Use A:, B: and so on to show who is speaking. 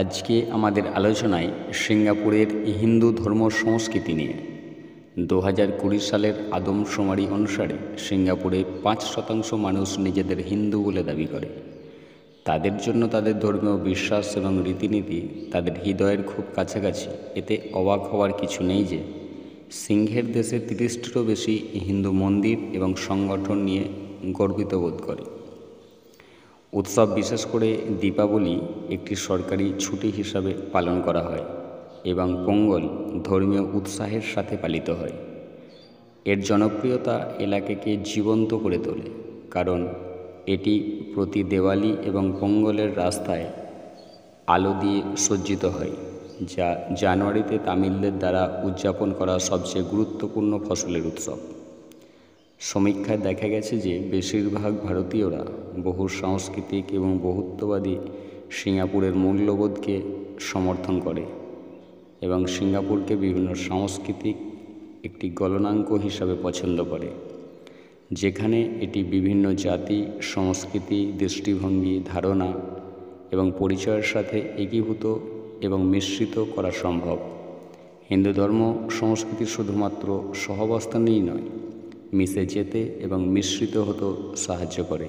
A: আজকে আমাদের আলোচনায় সিঙ্গাপুরের হিন্দু ধর্ম সংস্কৃতি নিয়ে 2020 সালের আদমশুমারি অনুসারে সিঙ্গাপুরে 5% মানুষ নিজেদের হিন্দু বলে দাবি করে। তাদের জন্য তাদের ধর্মীয় বিশ্বাস এবং রীতিনীতি তাদের হৃদয়ের খুব কাছাকাছি। এতে অবাক হওয়ার কিছু নেই যে সিংহের দেশে 30টিরও বেশি হিন্দু মন্দির এবং সংগঠন নিয়ে গর্বিত বোধ করে। উৎসব বিশেষ করে দীপাবলি একটি সরকারি ছুটি হিসাবে পালন করা হয় এবং পোঙ্গল ধর্মীয় উৎসাহের সাথে পালিত হয়। এর জনপ্রিয়তা এলাকাকে জীবন্ত করে তোলে, কারণ এটি প্রতি দেওয়ালি এবং পোঙ্গলের রাস্তায় আলো দিয়ে সজ্জিত হয়, যা জানুয়ারিতে তামিলদের দ্বারা উদযাপন করা সবচেয়ে গুরুত্বপূর্ণ ফসলের উৎসব। সমীক্ষায় দেখা গেছে যে বেশিরভাগ ভারতীয়রা বহু সাংস্কৃতিক এবং বহুত্ববাদী সিঙ্গাপুরের মূল্যবোধকে সমর্থন করে এবং সিঙ্গাপুরকে বিভিন্ন সাংস্কৃতিক একটি গলনাঙ্ক হিসাবে পছন্দ করে, যেখানে এটি বিভিন্ন জাতি, সংস্কৃতি, দৃষ্টিভঙ্গি, ধারণা এবং পরিচয়ের সাথে একীভূত এবং মিশ্রিত করা সম্ভব। হিন্দু ধর্ম সংস্কৃতি শুধুমাত্র সহাবস্থানেই নয়, মিশে যেতে এবং মিশ্রিত হতে সাহায্য করে।